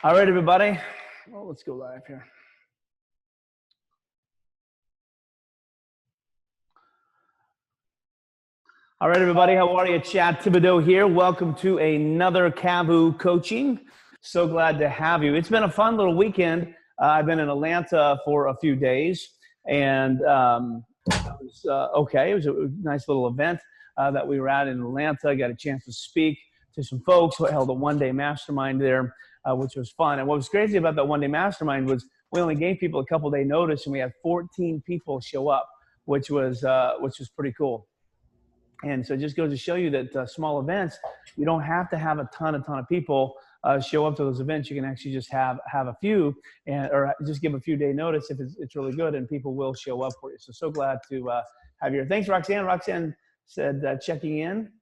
All right, everybody. Well, let's go live here. All right, everybody. How are you? Chad Thibodeau here. Welcome to another CAVU coaching. So glad to have you. It's been a fun little weekend. I've been in Atlanta for a few days, and it was okay. It was a nice little event that we were at in Atlanta. I got a chance to speak to some folks. I held a one-day mastermind there, which was fun. And what was crazy about that one-day mastermind was we only gave people a couple-day notice, and we had 14 people show up, which was pretty cool. And so it just goes to show you that small events, you don't have to have a ton of people show up to those events. You can actually just have a few, or just give a few day notice if it's really good, and people will show up for you. So glad to have you here. Thanks, Roxanne. Roxanne said checking in.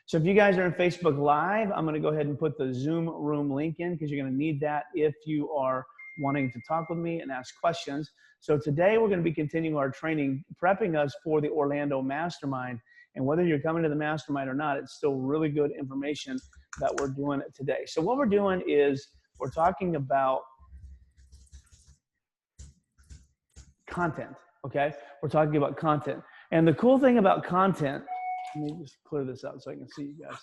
So if you guys are in Facebook Live, I'm going to go ahead and put the Zoom room link in because you're going to need that if you are wanting to talk with me and ask questions. So today we're going to be continuing our training, prepping us for the Orlando Mastermind. And whether you're coming to the Mastermind or not, it's still really good information that we're doing today. So what we're doing is we're talking about content, okay? We're talking about content. And the cool thing about content, let me just clear this out so I can see you guys.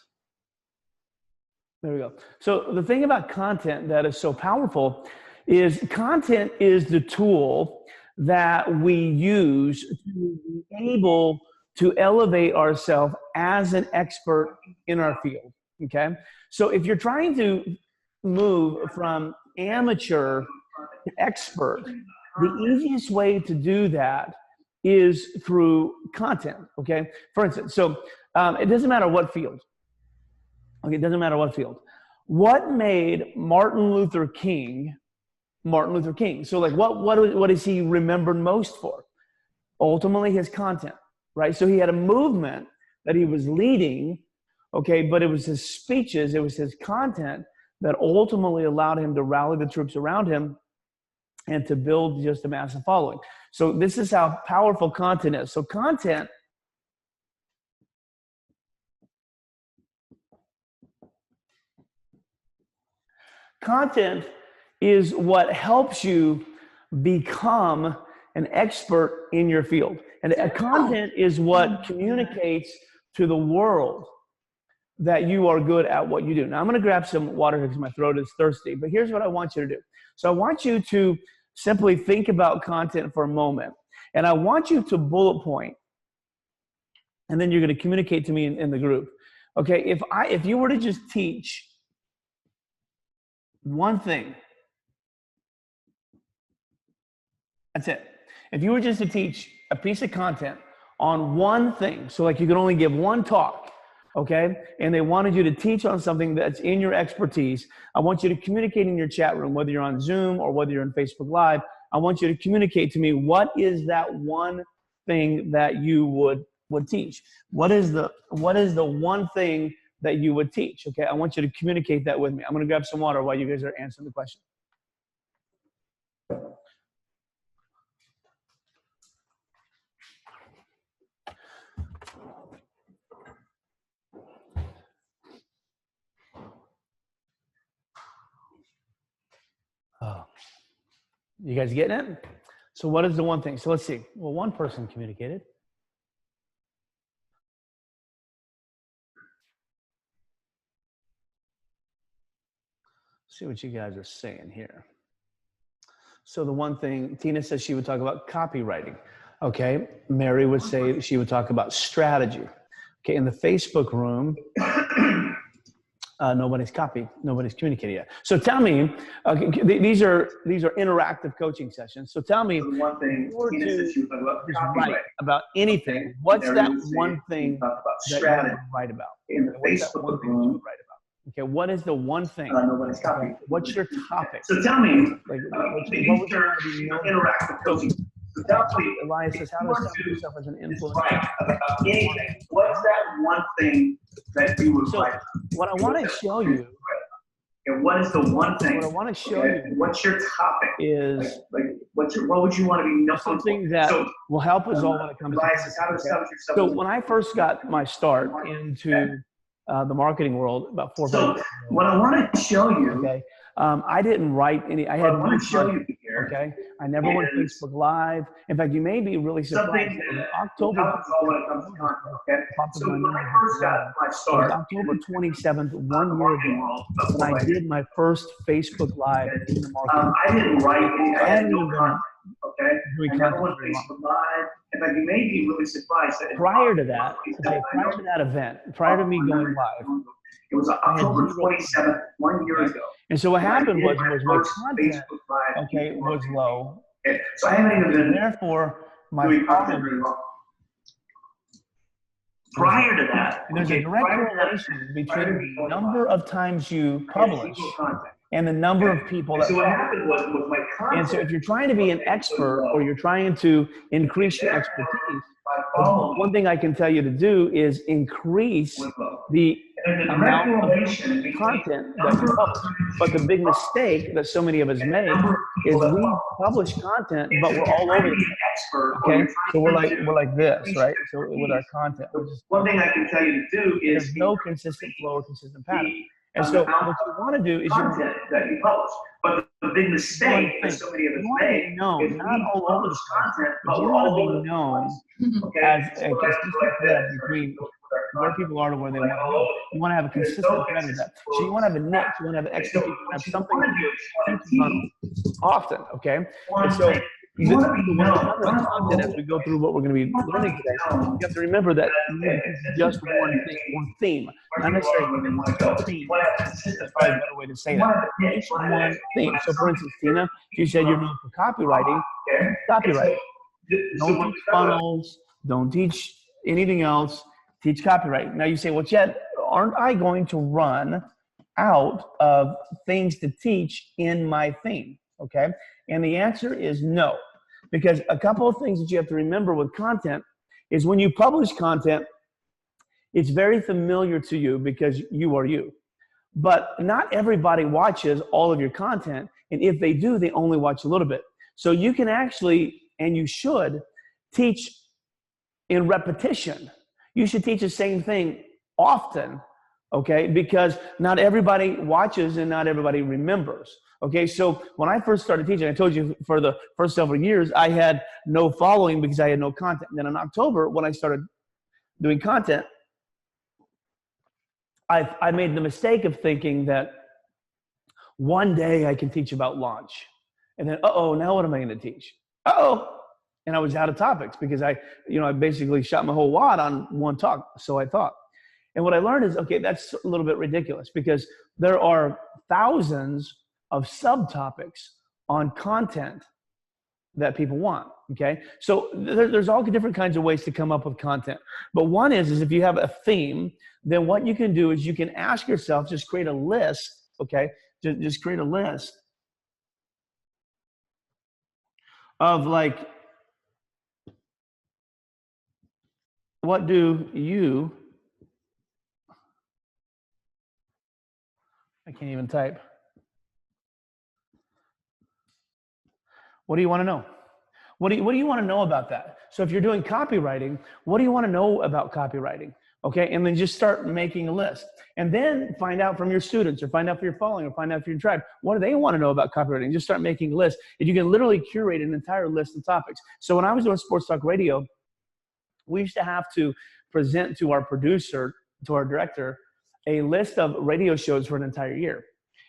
There we go. So the thing about content that is so powerful is content is the tool that we use to be able to elevate ourselves as an expert in our field, okay? So if you're trying to move from amateur to expert, the easiest way to do that is through content, okay? For instance, so it doesn't matter what field. Okay, it doesn't matter what field. What made Martin Luther King Martin Luther King? So like what is he remembered most for? Ultimately his content, right? So he had a movement that he was leading, okay, but it was his speeches, it was his content that ultimately allowed him to rally the troops around him and to build just a massive following. So this is how powerful content is. So content is what helps you become an expert in your field. And content is what communicates to the world that you are good at what you do. Now I'm going to grab some water because my throat is thirsty, but here's what I want you to do. So I want you to simply think about content for a moment, and I want you to bullet point, and then you're going to communicate to me in the group. Okay, if you were to just teach one thing, that's it. If you were just to teach a piece of content on one thing, so like you could only give one talk, okay, and they wanted you to teach on something that's in your expertise, I want you to communicate in your chat room, whether you're on Zoom or whether you're on Facebook Live. I want you to communicate to me, what is that one thing that you would teach? What is the one thing that you would teach? Okay, I want you to communicate that with me. I'm going to grab some water while you guys are answering the question. You guys getting it? So what is the one thing? So let's see. Well, one person communicated. See what you guys are saying here. So the one thing, Tina says she would talk about copywriting. Okay. Mary would say she would talk about strategy. Okay. In the Facebook room, nobody's communicated yet. So tell me, these are interactive coaching sessions. So tell me, one thing, Tina said she would talk about write about anything. What's that one thing that you would write about? In the Facebook room, okay, what is the one thing? Nobody's copying. What's your topic? So tell me, like, what would you know interactive coaching? So tell me, Elias says, how does selling yourself as an influencer? Right, about anything. What's that one thing that you would write? What I want to show you, and what is the one thing? What I want to show you, what's your topic? Is what would you want to be known something that will help us all when it comes to. So when I first got my start into the marketing world about 4 or 5 years ago, what I want to show you, okay, I didn't write any. I had no content, okay. I never went Facebook Live. In fact, you may be really surprised. In October, so when I first got my start, October 27th, 1 year ago, when I did my first Facebook Live in the marketing. I didn't write any. I had no content. Okay. I never went Facebook Live. In fact, you may be really surprised that prior to that event, prior to me going live, it was October 27th, 1 year ago. And so what happened was my content, okay, was low. Okay. So I haven't even been. Therefore, my following. Prior to that, and there's a direct correlation between the number of times you publish and the number of people that. So what happened was my content. And so if you're trying to be an expert or you're trying to increase your expertise, one thing I can tell you to do is increase the amount of content that you publish. But the big mistake that so many of us make is we publish content, but we're all over the place. Okay, so we're like this, right? So with our content, one thing I can tell you to do is there's no consistent flow or consistent pattern. And so what you want to do is content that you publish. But the big mistake that so many of us make is not all over the content, but you want to be known as a consistent thread between where people are to where they want to go. You want to have a consistent thread with that. So you want to have a niche, you want to have an expertise, you want to have something that you run often, okay? And so as we go through what we're going to be learning today, you have to remember that just one thing, one theme, not necessarily one theme. That's probably a better way to say that. Just one theme. So, for instance, Tina, you said you're known for copywriting. Copyright. Don't teach funnels. Don't teach anything else. Teach copyright. Now you say, well, Chet, aren't I going to run out of things to teach in my theme? Okay. And the answer is no. Because a couple of things that you have to remember with content is when you publish content, it's very familiar to you because you are you. But not everybody watches all of your content. And if they do, they only watch a little bit. So you can actually, and you should, teach in repetition. You should teach the same thing often, okay? Because not everybody watches and not everybody remembers. Okay, so when I first started teaching, I told you for the first several years, I had no following because I had no content. And then in October, when I started doing content, I made the mistake of thinking that one day I can teach about launch. And then, now what am I going to teach? And I was out of topics because I basically shot my whole wad on one talk, so I thought. And what I learned is, okay, that's a little bit ridiculous because there are thousands of subtopics on content that people want, okay? So there's all different kinds of ways to come up with content. But one is if you have a theme, then what you can do is you can ask yourself, just create a list, okay? Just create a list of like, what do you, I can't even type. What do you want to know? What do you want to know about that? So if you're doing copywriting, what do you want to know about copywriting? Okay, and then just start making a list. And then find out from your students, or find out from your following, or find out from your tribe, what do they want to know about copywriting? Just start making a list, and you can literally curate an entire list of topics. So when I was doing sports talk radio, we used to have to present to our producer, to our director, a list of radio shows for an entire year.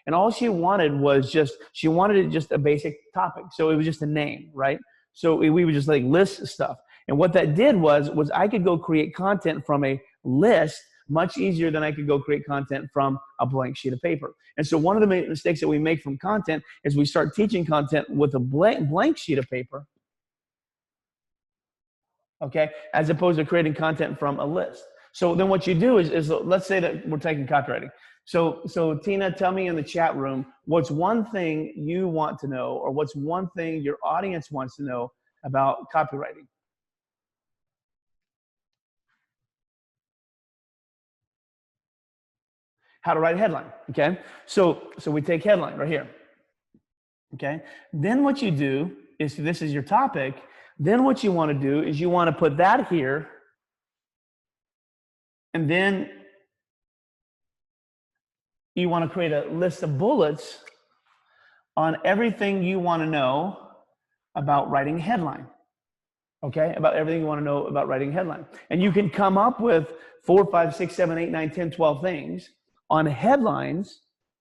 And all she wanted was she wanted it just a basic topic. So it was just a name, right? So we would just like list stuff. And what that did was I could go create content from a list much easier than I could go create content from a blank sheet of paper. And so one of the mistakes that we make from content is we start teaching content with a blank sheet of paper, okay, as opposed to creating content from a list. So then what you do is let's say that we're taking copywriting. So Tina, tell me in the chat room, what's one thing you want to know, or what's one thing your audience wants to know about copywriting? How to write a headline, okay? So we take headline right here, okay? Then what you do is, this is your topic, then what you wanna do is you wanna put that here, and then you wanna create a list of bullets on everything you wanna know about writing a headline, okay? About everything you wanna know about writing a headline. And you can come up with 4, 5, 6, 7, 8, 9, 10, 12 things on headlines,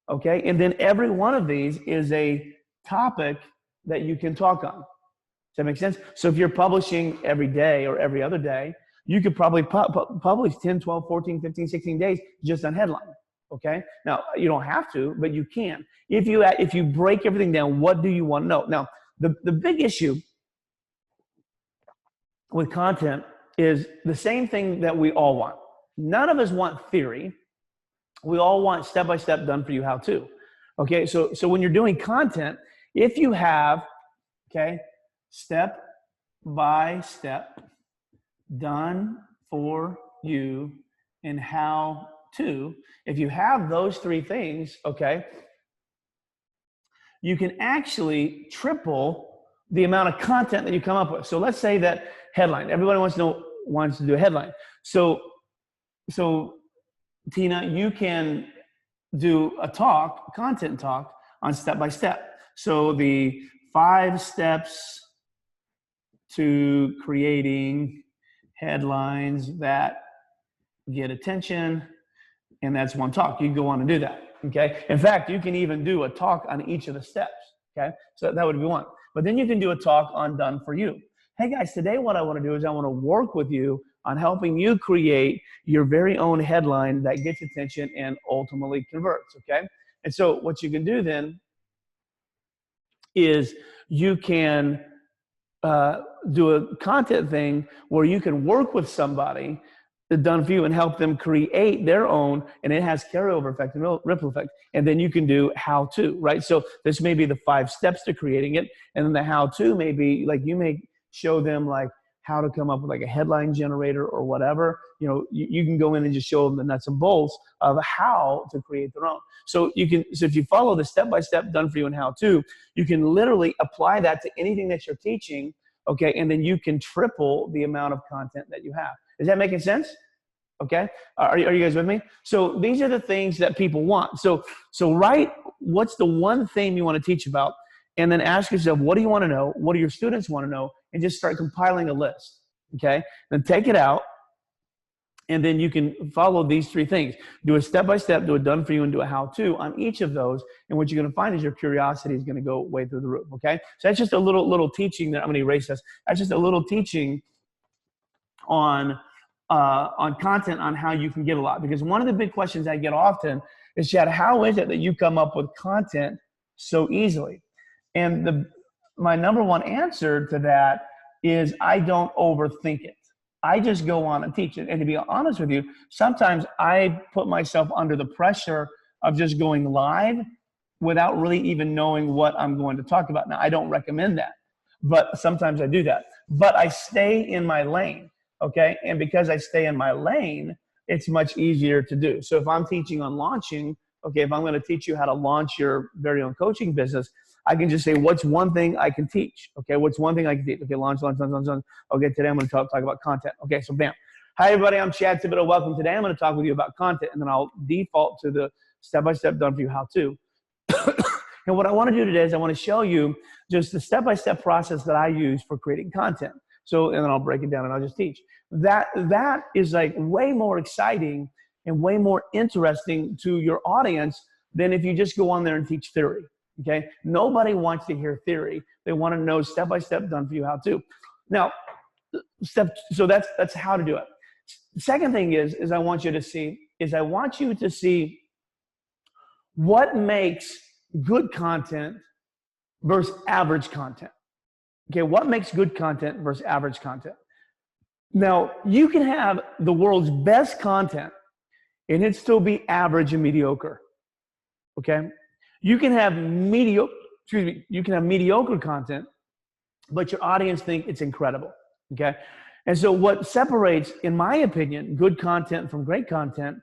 okay? And then every one of these is a topic that you can talk on. Does that make sense? So if you're publishing every day or every other day, you could probably publish 10, 12, 14, 15, 16 days just on headline, okay? Now, you don't have to, but you can. If you break everything down, what do you want to know? Now, the big issue with content is the same thing that we all want. None of us want theory. We all want step-by-step done for you how-to. Okay, so when you're doing content, if you have, okay, step-by-step done for you and how-to, if you have those three things, okay, you can actually triple the amount of content that you come up with. So let's say that headline, everybody wants to do a headline. So Tina, you can do a content talk on step-by-step. So the 5 steps to creating headlines that get attention, and that's one talk. You can go on and do that, okay? In fact, you can even do a talk on each of the steps, okay? So that would be one. But then you can do a talk on done for you. Hey guys, today what I want to do is I want to work with you on helping you create your very own headline that gets attention and ultimately converts, okay? And so what you can do then is you can do a content thing where you can work with somebody done for you and help them create their own, and it has carryover effect and ripple effect. And then you can do how to, right? So this may be the 5 steps to creating it, and then the how to may be like you may show them like how to come up with like a headline generator or whatever. You know, you can go in and just show them the nuts and bolts of how to create their own. So if you follow the step-by-step done for you and how to, you can literally apply that to anything that you're teaching, okay? And then you can triple the amount of content that you have. Is that making sense? Okay, are you guys with me? So these are the things that people want. So write what's the one thing you want to teach about, and then ask yourself, what do you want to know? What do your students want to know? And just start compiling a list, okay? Then take it out, and then you can follow these 3 things. Do a step-by-step, do a done for you, and do a how-to on each of those. And what you're going to find is your curiosity is going to go way through the roof, okay? So that's just a little teaching that I'm going to erase this. That's just a little teaching on content on how you can get a lot. Because one of the big questions I get often is, Chad, how is it that you come up with content so easily? And my number one answer to that is I don't overthink it. I just go on and teach it. And to be honest with you, sometimes I put myself under the pressure of just going live without really even knowing what I'm going to talk about. Now, I don't recommend that, but sometimes I do that. But I stay in my lane, okay? And because I stay in my lane, it's much easier to do. So if I'm teaching on launching, okay, if I'm going to teach you how to launch your very own coaching business, I can just say, what's one thing I can teach? Okay, what's one thing I can teach? Okay, launch. Okay, today I'm going to talk about content. Okay, so bam. Hi, everybody. I'm Chad Thibodeau. Welcome. Today, I'm going to talk with you about content, and then I'll default to the step-by-step done for you how-to. And what I want to do today is I want to show you just the step-by-step process that I use for creating content. So, and then I'll break it down and I'll just teach. That is like way more exciting and way more interesting to your audience than if you just go on there and teach theory. Okay? Nobody wants to hear theory. They want to know step-by-step done for you how-to. Now, so that's how to do it. The second thing is I want you to see what makes good content versus average content. Okay, what makes good content versus average content? Now, you can have the world's best content and it still be average and mediocre. Okay? You can have mediocre content, but your audience think it's incredible. Okay? And so what separates, in my opinion, good content from great content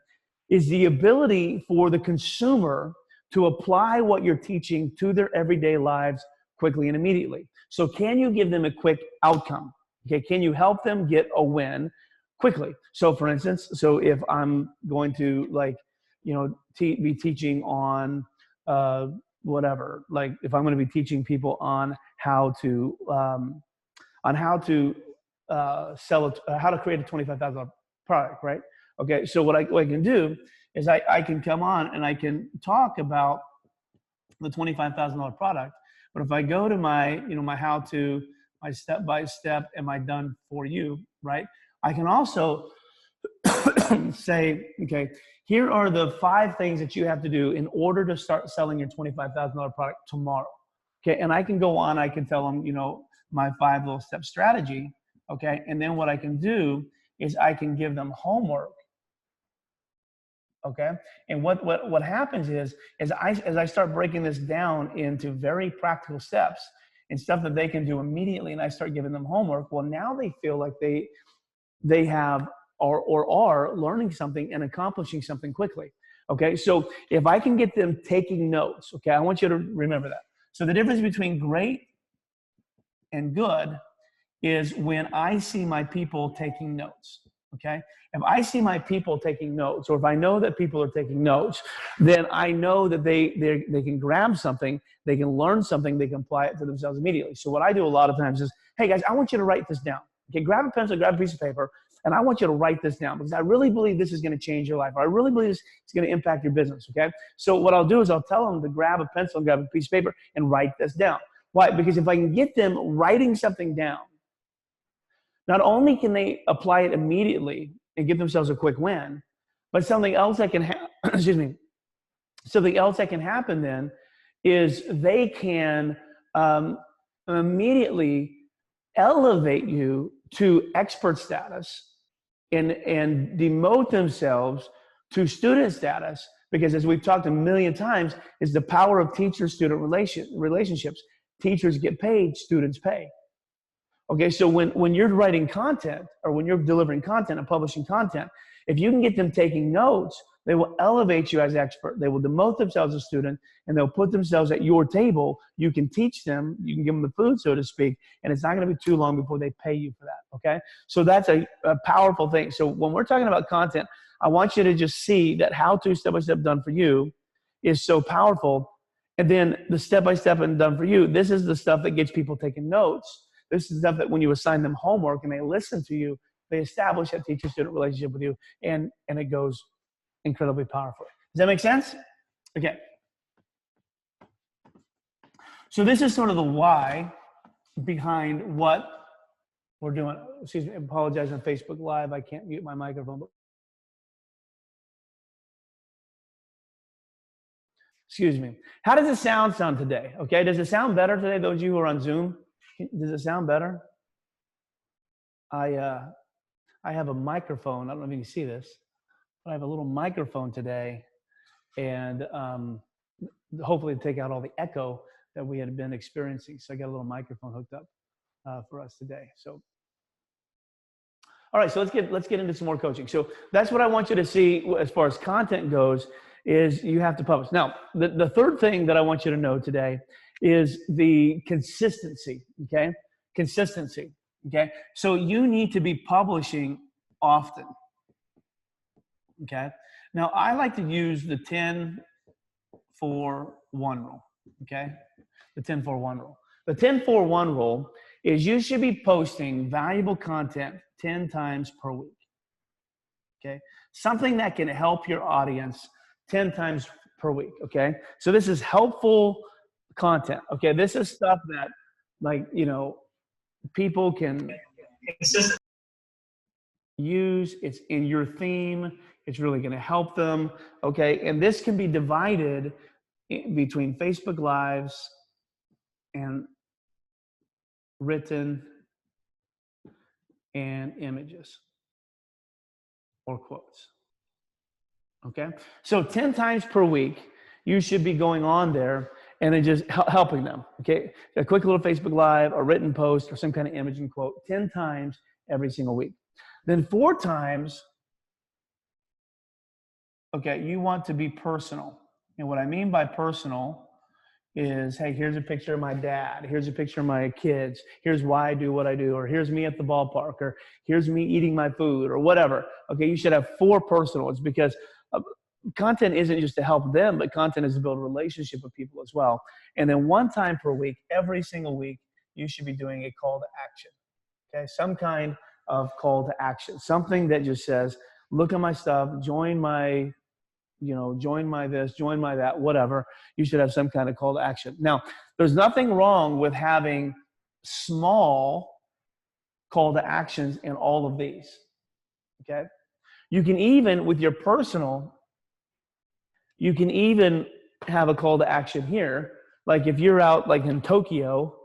is the ability for the consumer to apply what you're teaching to their everyday lives quickly and immediately. So can you give them a quick outcome? Okay, can you help them get a win quickly? So for instance, if I'm going to be teaching on whatever, like if I'm going to be teaching people on how to sell it, how to create a $25,000 product, right? Okay, so what I can do is I can come on and I can talk about the $25,000 product. But if I go to my how-to, my step-by-step, and my done for you, right? I can also say, okay, here are the 5 things that you have to do in order to start selling your $25,000 product tomorrow. Okay, and I can go on, I can tell them, my 5 little step strategy. Okay, and then what I can do is I can give them homework. Okay, and what happens is as I start breaking this down into very practical steps and stuff that they can do immediately, and I start giving them homework, well, now they feel like they have or are learning something and accomplishing something quickly. Okay, so if I can get them taking notes, okay, I want you to remember that. So the difference between great and good is when I see my people taking notes. Okay, if I see my people taking notes, or if I know that people are taking notes, then I know that they can grab something, they can learn something, they can apply it to themselves immediately. So what I do a lot of times is, hey guys, I want you to write this down. Okay, grab a pencil, grab a piece of paper, and I want you to write this down because I really believe this is going to change your life. I really believe it's going to impact your business. Okay, so what I'll do is I'll tell them to grab a pencil and grab a piece of paper and write this down. Why? Because if I can get them writing something down, not only can they apply it immediately and give themselves a quick win, but something else that can something else that can happen then is they can immediately elevate you to expert status and demote themselves to student status, because as we've talked a million times, is the power of teacher-student relationships. Teachers get paid, students pay. Okay, so when you're writing content or when you're delivering content and publishing content, if you can get them taking notes, they will elevate you as expert. They will demote themselves as a student, and they'll put themselves at your table. You can teach them, you can give them the food, so to speak, and it's not going to be too long before they pay you for that, okay? So that's a powerful thing. So when we're talking about content, I want you to just see that how-to step-by-step done for you is so powerful. And then the step-by-step and done for you, this is the stuff that gets people taking notes. This is stuff that when you assign them homework and they listen to you, they establish that teacher-student relationship with you, and it goes incredibly powerful. Does that make sense? Okay. So this is sort of the why behind what we're doing. Excuse me, I apologize on Facebook Live. I can't mute my microphone. Excuse me. How does the sound today? Okay, does it sound better today, those of you who are on Zoom? Does it sound better? I have a microphone. I don't know if you can see this, but I have a little microphone today, and hopefully to take out all the echo that we had been experiencing. So I got a little microphone hooked up for us today. So, all right. So let's get into some more coaching. So that's what I want you to see as far as content goes. Is you have to publish. Now, the third thing that I want you to know today is the consistency, okay? Consistency, okay? So you need to be publishing often. Okay. Now, I like to use the 10-4-1 rule. Okay. The 10-4-1 rule. The 10-4-1 rule is you should be posting valuable content 10 times per week. Okay. Something that can help your audience 10 times per week. Okay. So this is helpful content. Okay. This is stuff that, like, you know, people can use. It's in your theme. It's really going to help them. Okay. And this can be divided between Facebook Lives and written and images or quotes. Okay. So 10 times per week, you should be going on there and then just helping them. Okay. A quick little Facebook Live, a written post, or some kind of image and quote 10 times every single week. Then 4 times, okay, you want to be personal. And what I mean by personal is, hey, here's a picture of my dad. Here's a picture of my kids. Here's why I do what I do. Or here's me at the ballpark. Or here's me eating my food or whatever. Okay, you should have 4 personal. It's because content isn't just to help them, but content is to build a relationship with people as well. And then 1 time per week, every single week, you should be doing a call to action. Okay, some kind of call to action. Something that just says, look at my stuff, join my, you know, join my this, join my that, whatever. You should have some kind of call to action. Now, there's nothing wrong with having small call to actions in all of these. Okay. You can even, with your personal, you can even have a call to action here. Like if you're out like in Tokyo,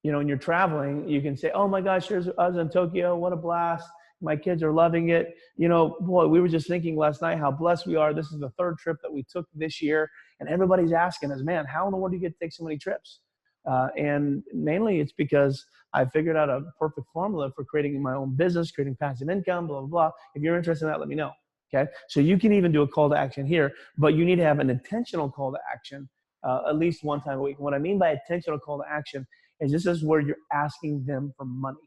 you know, and you're traveling, you can say, oh my gosh, here's us in Tokyo. What a blast. My kids are loving it. You know, boy, we were just thinking last night how blessed we are. This is the 3rd trip that we took this year. And everybody's asking us, man, how in the world do you get to take so many trips? And mainly it's because I figured out a perfect formula for creating my own business, creating passive income, blah, blah, blah. If you're interested in that, let me know. Okay. So you can even do a call to action here, but you need to have an intentional call to action at least 1 time a week. And what I mean by intentional call to action is this is where you're asking them for money.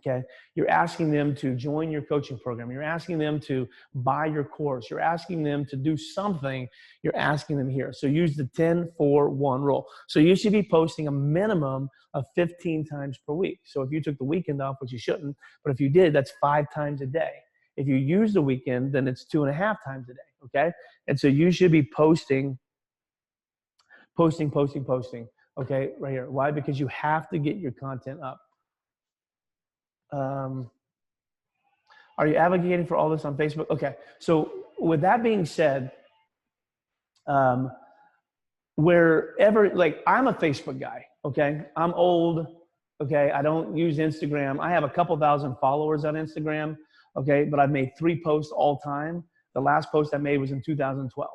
Okay, you're asking them to join your coaching program. You're asking them to buy your course. You're asking them to do something. You're asking them here. So use the 10-4-1 rule. So you should be posting a minimum of 15 times per week. So if you took the weekend off, which you shouldn't, but if you did, that's 5 times a day. If you use the weekend, then it's 2.5 times a day. Okay, and so you should be posting. Okay, right here. Why? Because you have to get your content up. Are you advocating for all this on Facebook? Okay, so with that being said, wherever, like, I'm a Facebook guy, okay? I'm old, okay? I don't use Instagram. I have a couple thousand followers on Instagram, okay? But I've made 3 posts all time. The last post I made was in 2012.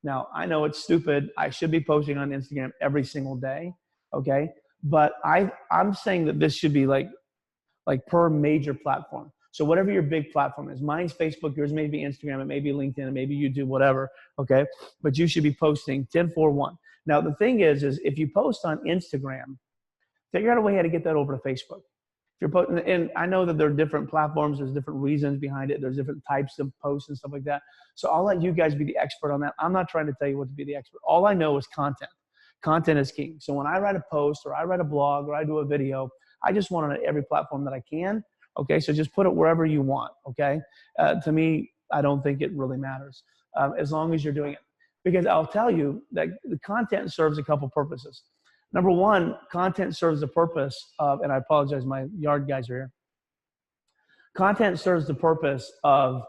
Now, I know it's stupid. I should be posting on Instagram every single day, okay? But I'm saying that this should be like per major platform. So whatever your big platform is, mine's Facebook, yours may be Instagram, it may be LinkedIn, it may be YouTube, whatever, okay? But you should be posting 10-4-1. Now, the thing is if you post on Instagram, figure out a way how to get that over to Facebook. If you're posting, and I know that there are different platforms, there's different reasons behind it, there's different types of posts and stuff like that. So I'll let you guys be the expert on that. I'm not trying to tell you what to be the expert. All I know is content. Content is king. So when I write a post or I write a blog or I do a video, I just want it on every platform that I can. Okay, so just put it wherever you want. Okay, to me, I don't think it really matters as long as you're doing it. Because I'll tell you that the content serves a couple purposes. Number one, content serves the purpose of, and I apologize, my yard guys are here. Content serves the purpose of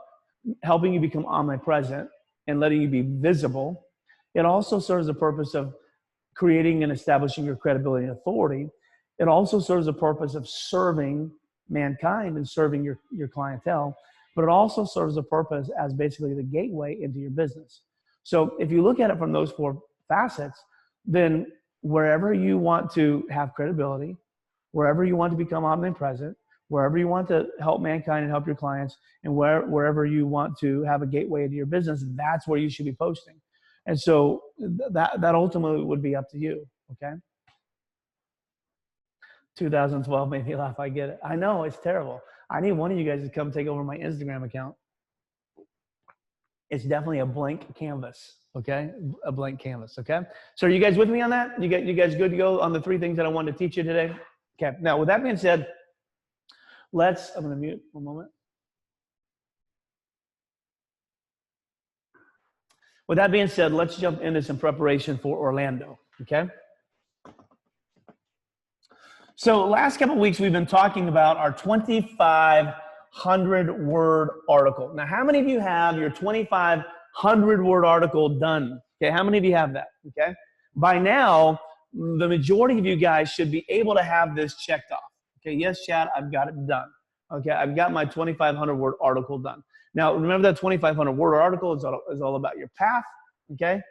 helping you become omnipresent and letting you be visible. It also serves the purpose of creating and establishing your credibility and authority. It also serves the purpose of serving mankind and serving your clientele, but it also serves the purpose as basically the gateway into your business. So if you look at it from those 4 facets, then wherever you want to have credibility, wherever you want to become omnipresent, wherever you want to help mankind and help your clients, and wherever you want to have a gateway into your business, that's where you should be posting. And so that ultimately would be up to you, okay? 2012 made me laugh. I get it. I know it's terrible. I need one of you guys to come take over my Instagram account. It's definitely a blank canvas, okay? A blank canvas, okay? So are you guys with me on that? You guys good to go on the 3 things that I wanted to teach you today? Okay, now with that being said, I'm gonna mute for a moment. With that being said, let's jump into some preparation for Orlando, okay? So last couple of weeks, we've been talking about our 2,500 word article. Now, how many of you have your 2,500 word article done? Okay, how many of you have that? Okay, by now, the majority of you guys should be able to have this checked off. Okay, yes, Chad, I've got it done. Okay, I've got my 2,500 word article done. Now, remember that 2,500 word article is all about your path. Okay.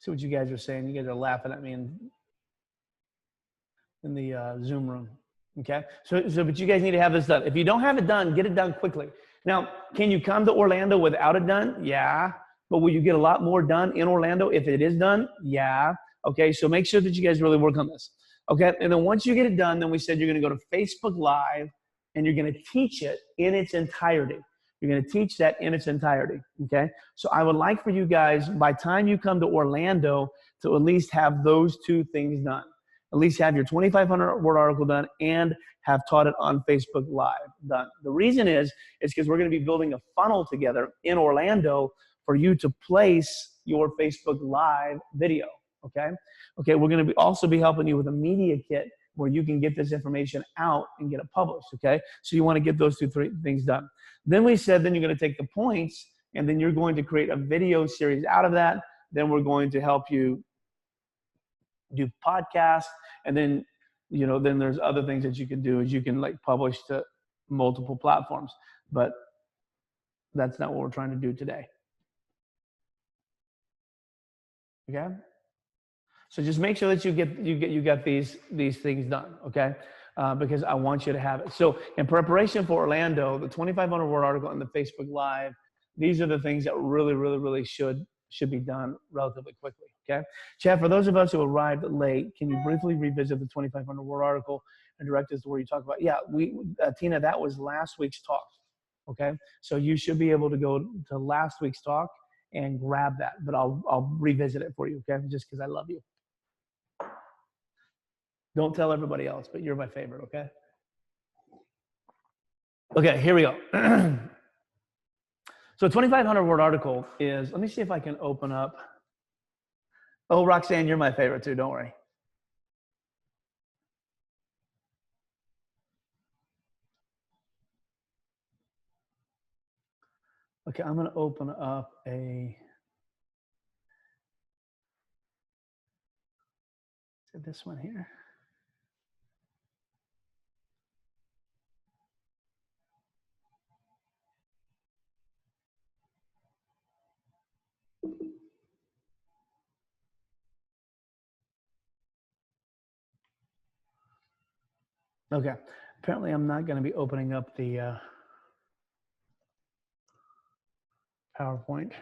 See what you guys are saying. You guys are laughing at me in the Zoom room. Okay. But you guys need to have this done. If you don't have it done, get it done quickly. Now, can you come to Orlando without it done? Yeah. But will you get a lot more done in Orlando if it is done? Yeah. Okay. So make sure that you guys really work on this. Okay. And then once you get it done, then we said you're going to go to Facebook Live and you're going to teach it in its entirety. You're going to teach that in its entirety, okay? So I would like for you guys, by the time you come to Orlando, to at least have those 2 things done. At least have your 2,500 word article done and have taught it on Facebook Live done. The reason is because we're going to be building a funnel together in Orlando for you to place your Facebook Live video, okay? Okay, we're going to also be helping you with a media kit where you can get this information out and get it published, okay? So you want to get those 2 things done. Then we said, then you're going to take the points, and then you're going to create a video series out of that. Then we're going to help you do podcasts, and then, you know, then there's other things that you can do is you can like publish to multiple platforms, but that's not what we're trying to do today. Okay? So just make sure that you got these things done, okay? Because I want you to have it. So in preparation for Orlando, the 2,500 word article and the Facebook Live, these are the things that really should be done relatively quickly, okay? Chad, for those of us who arrived late, can you briefly revisit the 2,500 word article and direct us to where you talk about? Yeah, Tina, that was last week's talk, okay? So you should be able to go to last week's talk and grab that, but I'll revisit it for you, okay? Just because I love you. Don't tell everybody else, but you're my favorite, okay? Okay, here we go. So 2,500 word article is, let me see if I can open up. Oh, Roxanne, you're my favorite too, don't worry. Okay, I'm gonna open up is it this one here? Okay, apparently I'm not gonna be opening up the PowerPoint.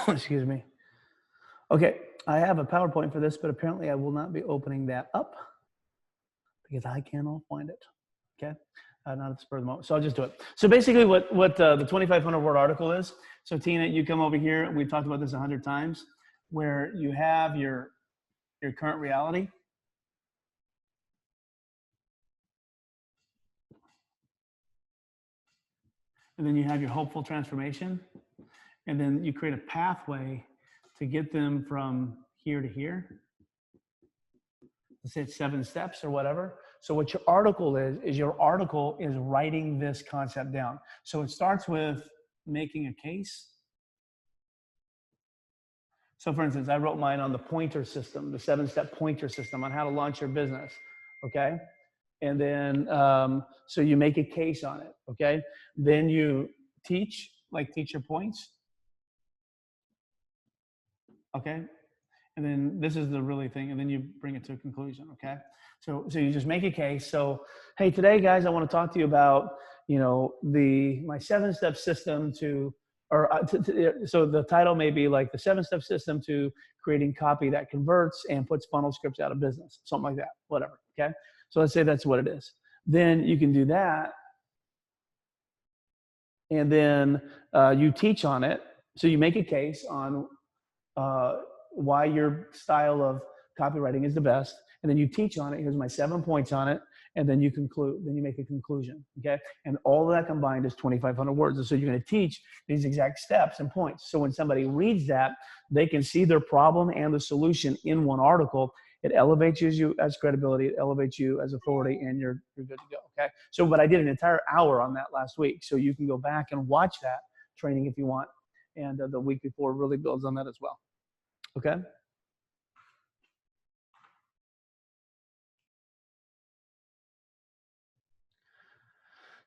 Excuse me. Okay, I have a PowerPoint for this, but apparently I will not be opening that up because I cannot find it, okay? Not at the spur of the moment, so I'll just do it. So basically what the 2,500 word article is, so Tina, you come over here, we've talked about this 100 times, where you have your current reality. And then you have your hopeful transformation. And then you create a pathway to get them from here to here. Let's say it's 7 steps or whatever. So what your article is your article is writing this concept down. So it starts with making a case. So for instance, I wrote mine on the pointer system, the 7-step pointer system on how to launch your business, okay? And then, so you make a case on it, okay? Then you teach your points, okay? And then this is the really thing, and then you bring it to a conclusion, okay? So you just make a case. So, hey, today, guys, I want to talk to you about, my 7-step system to, so the title may be like the 7-step system to creating copy that converts and puts funnel scripts out of business, something like that, whatever, okay? So let's say that's what it is. Then you can do that, and then you teach on it. So you make a case on why your style of copywriting is the best, and then you teach on it. Here's my 7 points on it, and then you conclude. Then you make a conclusion, okay? And all of that combined is 2,500 words. And so you're going to teach these exact steps and points. So when somebody reads that, they can see their problem and the solution in one article. It elevates you as credibility. It elevates you as authority, and you're good to go, okay? So, but I did an entire hour on that last week. So you can go back and watch that training if you want. And the week before really builds on that as well. Okay.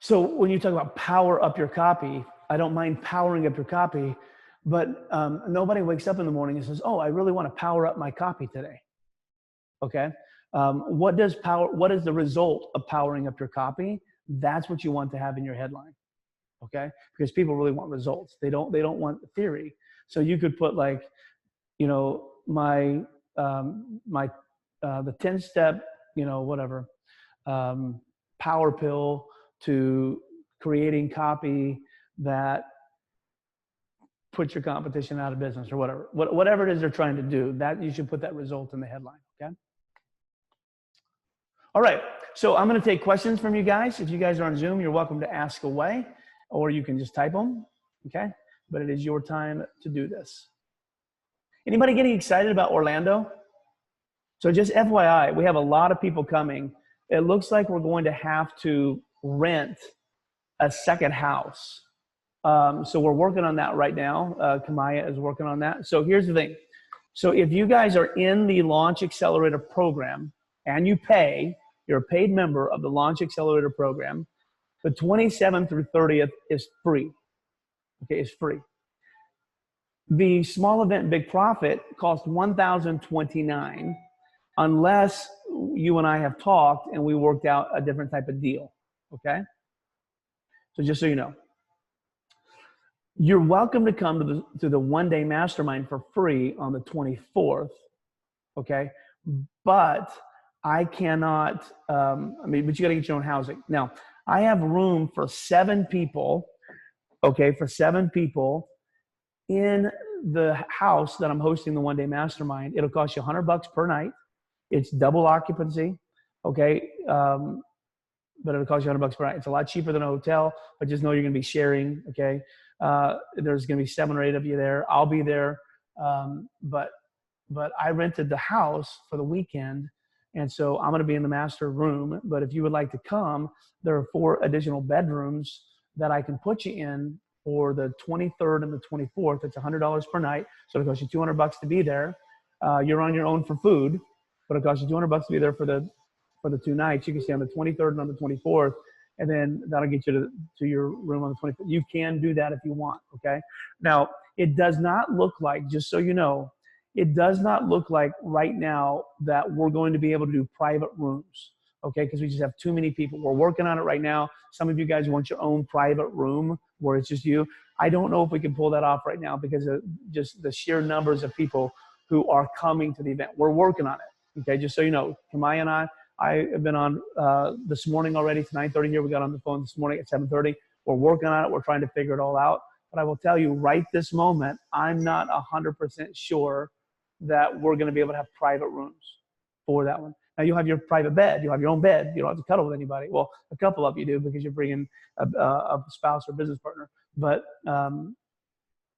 So when you talk about power up your copy, I don't mind powering up your copy, but nobody wakes up in the morning and says, oh, I really want to power up my copy today. Okay. What is the result of powering up your copy? That's what you want to have in your headline. Okay. Because people really want results. They don't want theory. So you could put like, the 10-step, whatever, power pill to creating copy that puts your competition out of business, or whatever it is they're trying to do, that you should put that result in the headline. Okay. All right. So I'm going to take questions from you guys. If you guys are on Zoom, you're welcome to ask away, or you can just type them. Okay. But it is your time to do this. Anybody getting excited about Orlando? So just FYI, we have a lot of people coming. It looks like we're going to have to rent a second house. So we're working on that right now. Kamaya is working on that. So here's the thing. So if you guys are in the Launch Accelerator program and you're a paid member of the Launch Accelerator program, the 27th through 30th is free. Okay, it's free. The small event big profit costs $1,029 unless you and I have talked and we worked out a different type of deal. Okay? So just so you know. You're welcome to come to the one-day mastermind for free on the 24th. Okay? But I cannot, but you got to get your own housing. Now, I have room for 7 people, okay, for 7 people in the house that I'm hosting the one-day mastermind. It'll cost you $100 per night. It's double occupancy, okay, but it'll cost you $100 per night. It's a lot cheaper than a hotel, but just know you're going to be sharing, okay? There's going to be 7 or 8 of you there. I'll be there, but I rented the house for the weekend, and so I'm going to be in the master room. But if you would like to come, there are 4 additional bedrooms that I can put you in for the 23rd and the 24th. It's $100 per night, so it costs you $200 to be there. You're on your own for food, but it costs you $200 to be there for the 2 nights. You can stay on the 23rd and on the 24th, and then that'll get you to your room on the 25th. You can do that if you want, okay? Now, it does not look like, just so you know, it does not look like right now that we're going to be able to do private rooms, okay? Because we just have too many people. We're working on it right now. Some of you guys want your own private room where it's just you. I don't know if we can pull that off right now because of just the sheer numbers of people who are coming to the event. We're working on it, okay? Just so you know, Kamaya and I have been on this morning already. It's 9:30 here. We got on the phone this morning at 7:30. We're working on it. We're trying to figure it all out. But I will tell you right this moment, I'm not 100% sure that we're going to be able to have private rooms for that one. Now, you have your private bed. You have your own bed. You don't have to cuddle with anybody. Well, a couple of you do because you're bringing a spouse or business partner. But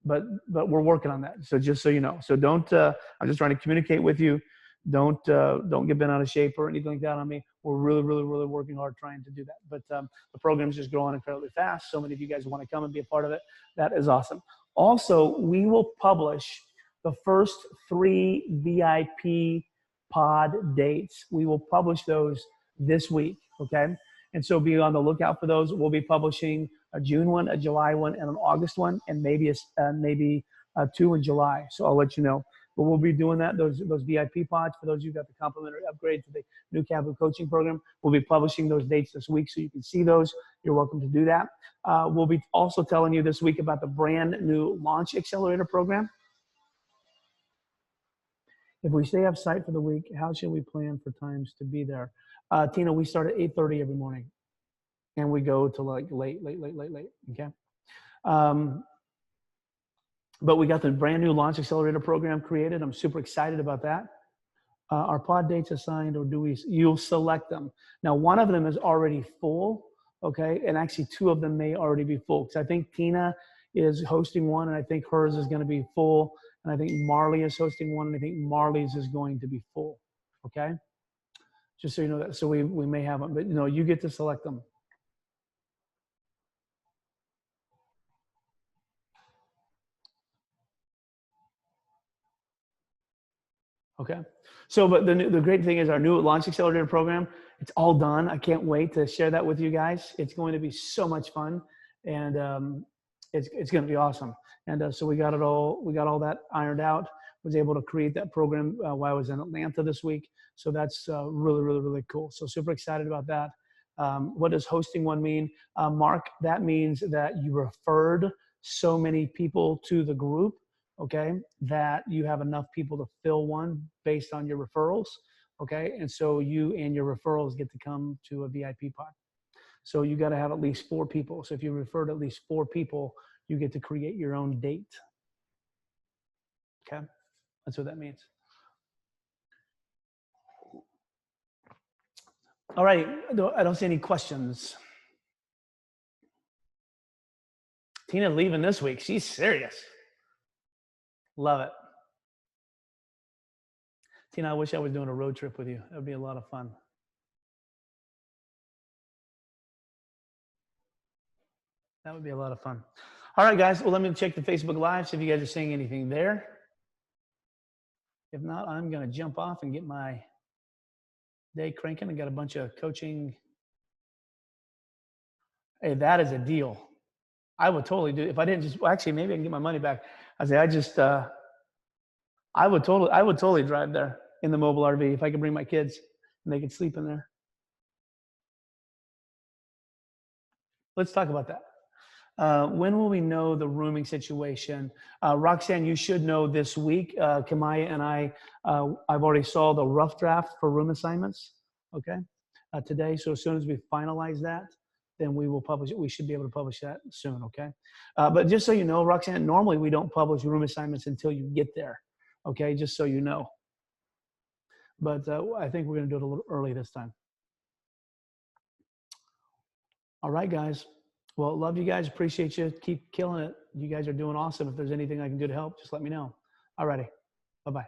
we're working on that. So just so you know. So don't. I'm just trying to communicate with you. Don't get bent out of shape or anything like that on me. We're really, really, really working hard trying to do that. But the program's just growing incredibly fast. So many of you guys want to come and be a part of it. That is awesome. Also, we will publish the first 3 VIP pod dates. We will publish those this week, okay? And so be on the lookout for those. We'll be publishing a June one, a July one, and an August one, and maybe 2 in July. So I'll let you know. but we'll be doing that. Those VIP pods, for those of you who got the complimentary upgrade to the new KAVU coaching program, we'll be publishing those dates this week so you can see those. You're welcome to do that. We'll be also telling you this week about the brand new Launch Accelerator program. If we stay up site for the week, how should we plan for times to be there? Tina, we start at 8:30 every morning, and we go to like late, okay? But we got the brand new Launch Accelerator program created. I'm super excited about that. Are pod dates assigned, or you'll select them. Now, one of them is already full, okay? And actually 2 of them may already be full, because I think Tina is hosting one, and I think hers is gonna be full, and I think Marley is hosting one, and I think Marley's is going to be full, okay? Just so you know that, so we may have them, but you get to select them. Okay. So, but the great thing is our new Launch Accelerator program, it's all done. I can't wait to share that with you guys. It's going to be so much fun, and it's going to be awesome. And so we got all that ironed out. Was able to create that program while I was in Atlanta this week. So that's really cool. So super excited about that. What does hosting one mean? Mark, that means that you referred so many people to the group, okay, that you have enough people to fill one based on your referrals, okay? And so you and your referrals get to come to a VIP pod. So you got to have at least 4 people. So if you referred at least 4 people, you get to create your own date, okay? That's what that means. All right, I don't see any questions. Tina leaving this week, she's serious. Love it. Tina, I wish I was doing a road trip with you. That would be a lot of fun. That would be a lot of fun. All right, guys. Well, let me check the Facebook Live, see if you guys are saying anything there. If not, I'm going to jump off and get my day cranking. I got a bunch of coaching. Hey, that is a deal. I would totally do it. If I didn't just, well, actually, maybe I can get my money back. I say, I would totally drive there in the mobile RV if I could bring my kids and they could sleep in there. Let's talk about that. When will we know the rooming situation? Roxanne, you should know this week. Kamaya and I've already saw the rough draft for room assignments, okay, today. So as soon as we finalize that, then we will publish it. We should be able to publish that soon, okay? But just so you know, Roxanne, normally we don't publish room assignments until you get there, okay? Just so you know. But I think we're gonna do it a little early this time. All right, guys. Well, love you guys. Appreciate you. Keep killing it. You guys are doing awesome. If there's anything I can do to help, just let me know. All righty. Bye-bye.